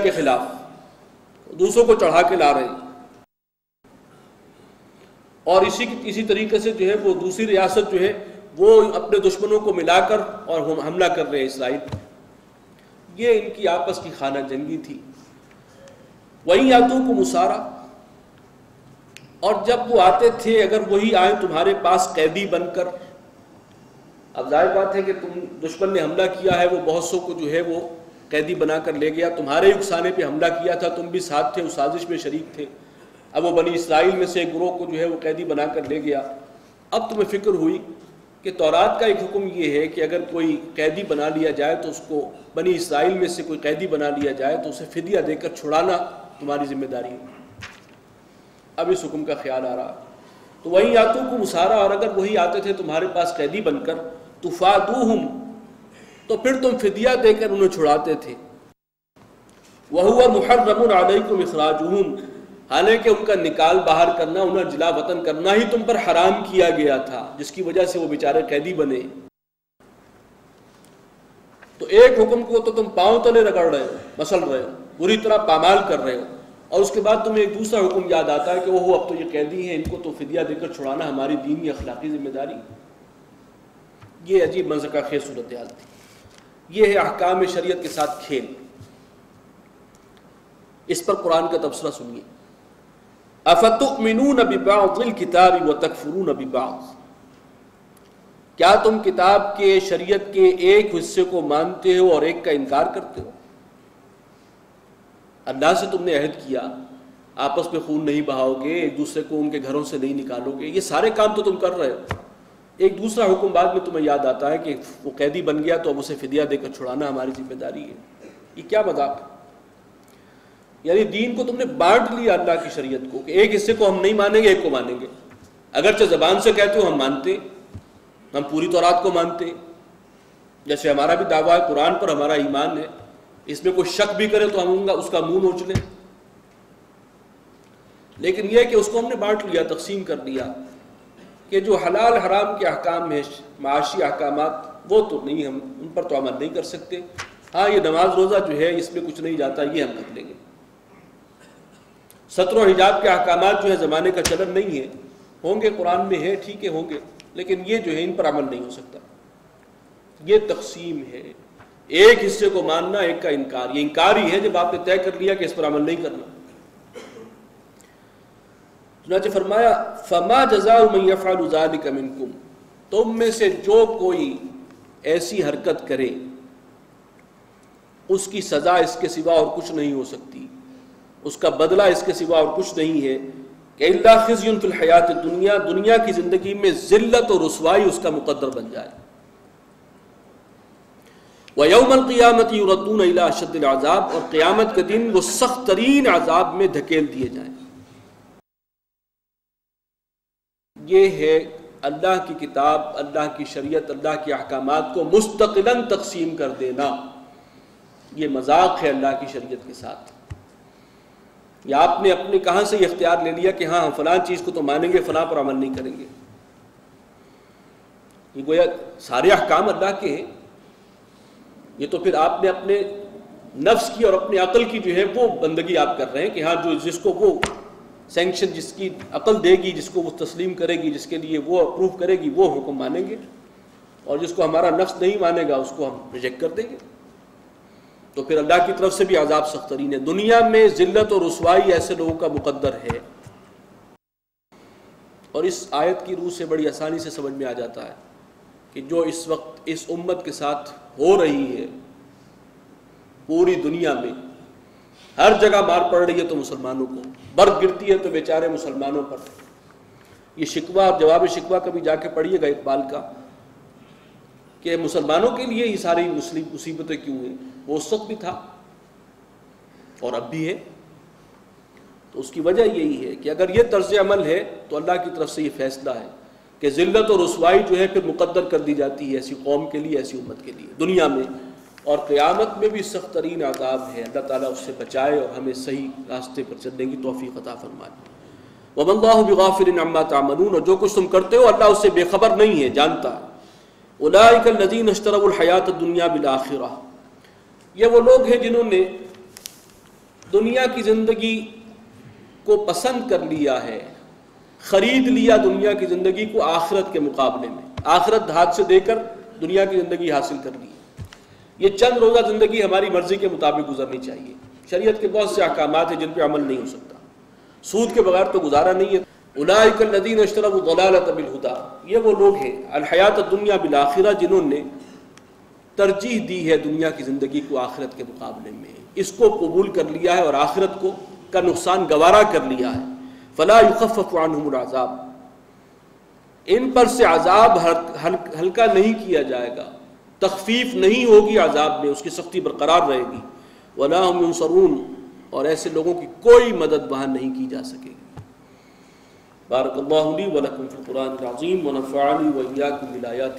کے خلاف دوسروں کو چڑھا کے لا رہے ہیں، اور اسی طریقے سے جو ہے وہ دوسری ریاست جو ہے وہ اپنے دشمنوں کو ملا کر اور حملہ کر رہے ہیں اسرائیل۔ یہ ان کی آپس کی خانہ جنگی تھی۔ وَإِن يَأْتُوكُمْ أُسَارَىٰ، اور جب وہ آتے تھے، اگر وہی آئیں تمہارے پاس قیدی بن کر، اب ظاہر بات ہے کہ دشمن نے حملہ کیا ہے، وہ بہت سو کو جو ہے وہ قیدی بنا کر لے گیا، تمہارے اکسانے پہ حملہ کیا تھا، تم بھی ساتھ تھے، اس سازش میں شریک تھے، اب وہ بنی اسرائیل میں سے ایک گروہ کو جو ہے وہ قیدی بنا کر لے گیا۔ اب تمہیں فکر ہوئی کہ تورات کا ایک حکم یہ ہے کہ اگر کوئی قیدی بنا لیا جائے تو اس کو بنی اسرائیل میں سے کوئی قیدی بنا لیا جائے تو اسے فدیہ دے کر چھڑانا تمہاری ذمہ داری ہے۔ اب اس حکم کا خیال آ رہا، تو وہیں یاتوکم اسارا، اور اگر وہی آتے تھے تمہارے پاس قیدی بن کر، تفادوہم، تو پھر تم فدیہ دے کر انہیں چھڑاتے تھے۔ وَهُوَ مُحَرَّمٌ عَلَيْكُمْ إِخْرَاجُهُمْ، حالانکہ ان کا نکال باہر کرنا، انہیں جلا وطن کرنا ہی تم پر حرام کیا گیا تھا، جس کی وجہ سے وہ بیچارے قیدی بنے۔ تو ایک حکم کو تو تم پاؤں تلے رگڑ رہے ہو، مسل رہے ہو، بری طرح پامال کر رہے ہو، اور اس کے بعد تمہیں ایک دوسرا حکم یاد آتا ہے کہ وہ اب تو یہ قیدی ہیں، ان کو تو فدیہ دے کر چھڑانا ہماری دینی اخلاقی ذمہ داری۔ یہ عجیب منظر کا خیز صورتحال تھی۔ یہ ہے احکام شریعت کے ساتھ کھیل۔ اس پر قرآن کا تبصرہ سنیے۔ افتؤمنون ببعض الکتاب وتکفرون ببعض، کیا تم کتاب کے شریعت کے ایک حصے کو مانتے ہو اور ایک کا انکار کرتے ہو؟ اللہ سے تم نے عہد کیا، آپس میں خون نہیں بہاؤ گے، ایک دوسرے کو ان کے گھروں سے نہیں نکالو گے، یہ سارے کام تو تم کر رہے ہو۔ ایک دوسرا حکم بعد میں تمہیں یاد آتا ہے کہ وہ قیدی بن گیا تو اب اسے فدیہ دے کر چھڑانا ہماری ذمہ داری ہے۔ یہ کیا مذاق ہے؟ یعنی دین کو تم نے بانٹ لیا اللہ کی شریعت کو، کہ ایک حصے کو ہم نہیں مانیں گے، ایک کو مانیں گے۔ اگرچہ زبان سے کہتے ہو ہم مانتے، ہم پوری تورات کو مانتے، جیسے ہمارا بھی دعویٰ ہے، قرآن پر ہمارا ایمان ہے، اس میں کوئی شک بھی کرے تو ہم اس کا منہ نوچ لیں، لیکن یہ کہ اس کو ہم نے بانٹ لیا، تقسیم کر دیا، کہ جو حلال حرام کے احکام ہیں، معاشی احکامات، وہ تو نہیں، ہم ان پر تو عمل نہیں کر سکتے۔ ہاں یہ نماز روزہ جو ہے اس میں کچھ نہیں جاتا، یہ ہم کر لیں گے۔ ستر و حجاب کے احکامات جو ہے زمانے کا چلن نہیں ہے، ہوں گے قرآن میں ہے، ٹھیک ہے ہوں گے، لیکن یہ جو ہے ان پر عمل نہیں ہو سکتا۔ یہ تقسیم ہے، ایک حصے کو ماننا، ایک کا انکار۔ یہ انکار ہی ہے جب آپ نے طے کر لیا کہ اس پر عمل نہیں کرنا۔ چنانچہ فرمایا فما جزاء من يفعل ذلك منکم، تم میں سے جو کوئی ایسی حرکت کرے اس کی سزا اس کے سوا اور کچھ نہیں ہو سکتی، اس کا بدلہ اس کے سوا اور کچھ نہیں ہے کہ الا خزي فی الحیات الدنیا، دنیا کی زندگی میں ذلت اور رسوائی اس کا مقدر بن جائے۔ وَيَوْمَ الْقِيَامَةِ يُرَدُّونَ إِلَىٰ أَشَدِّ الْعَذَابِ، اور قیامت کے دن وہ سخت ترین عذاب میں دھکیل دیے جائیں۔ یہ ہے اللہ کی کتاب، اللہ کی شریعت، اللہ کے احکامات کو مستقلاً تقسیم کر دینا۔ یہ مذاق ہے اللہ کی شریعت کے ساتھ۔ یا آپ نے اپنے کہاں سے یہ اختیار لے لیا کہ ہاں ہم فلاں چیز کو تو مانیں گے، فلاں پر عمل نہیں کریں گے۔ یہ گویا سارے احکام اللہ کے ہیں، یہ تو پھر آپ نے اپنے نفس کی اور اپنے عقل کی جو ہے وہ بندگی آپ کر رہے ہیں کہ ہاں جس کو وہ سینکشن، جس کی عقل دے گی، جس کو وہ تسلیم کرے گی، جس کے لیے وہ اپروو کرے گی، وہ حکم مانیں گے، اور جس کو ہمارا نفس نہیں مانے گا اس کو ہم ریجیکٹ کر دیں گے۔ تو پھر اللہ کی طرف سے بھی عذاب سخت ترین ہے۔ دنیا میں ذلت اور رسوائی ایسے لوگوں کا مقدر ہے، اور اس آیت کی روح سے بڑی آسانی سے سمجھ میں آ جاتا ہے کہ جو اس وقت اس امت کے ساتھ ہو رہی ہے، پوری دنیا میں ہر جگہ مار پڑ رہی ہے تو مسلمانوں کو، برف گرتی ہے تو بیچارے مسلمانوں پر۔ یہ شکوہ اور جواب شکوہ کبھی جا کے پڑھیے گا اقبال کا، کہ مسلمانوں کے لیے یہ ساری مصیبتیں کیوں ہیں؟ وہ اس وقت بھی تھا اور اب بھی ہے۔ تو اس کی وجہ یہی ہے کہ اگر یہ طرز عمل ہے تو اللہ کی طرف سے یہ فیصلہ ہے کہ ذلت اور رسوائی جو ہے پھر مقدر کر دی جاتی ہے ایسی قوم کے لیے، ایسی امت کے لیے دنیا میں، اور قیامت میں بھی سخت ترین عذاب ہے۔ اللہ تعالیٰ اس سے بچائے اور ہمیں صحیح راستے پر چلنے کی توفیق عطا فرمائے۔ وَمَا اللَّهُ بِغَافِلٍ عَمَّا تَعْمَلُونَ، اور جو کچھ تم کرتے ہو اللہ اس سے بے خبر نہیں ہے، جانتا ہے۔ أُولَٰئِكَ الَّذِينَ اشْتَرَوُا الْحَيَاةَ الدُّنْيَا بِالْآخِرَةِ، یہ وہ لوگ ہیں جنہوں نے دنیا کی زندگی کو پسند کر لیا ہے، خرید لیا دنیا کی زندگی کو آخرت کے مقابلے میں، آخرت ہاتھ سے دے کر دنیا کی زندگی حاصل کر لی۔ یہ چند روزہ زندگی ہماری مرضی کے مطابق گزرنی چاہیے۔ شریعت کے بہت سے احکامات ہیں جن پہ عمل نہیں ہو سکتا، سود کے بغیر تو گزارا نہیں ہے۔ اولئک الذین اشتروا الضلالۃ بالہدی، یہ وہ لوگ ہیں الحیات الدنیا بالآخرہ جنہوں نے ترجیح دی ہے دنیا کی زندگی کو آخرت کے مقابلے میں، اس کو قبول کر لیا ہے اور آخرت کو کا نقصان گوارا کر لیا ہے۔ فلا یخفف عنہم العذاب، ان پر سے عذاب ہلکا نہیں کیا جائے گا، تخفیف نہیں ہوگی عذاب میں، اس کی سختی برقرار رہے گی۔ ولا هم ینصرون، اور ایسے لوگوں کی کوئی مدد وہاں نہیں کی جا سکے گی۔ بارک اللہ لی ولکم فی القرآن العظیم ونفعنی وإیاکم بالآیات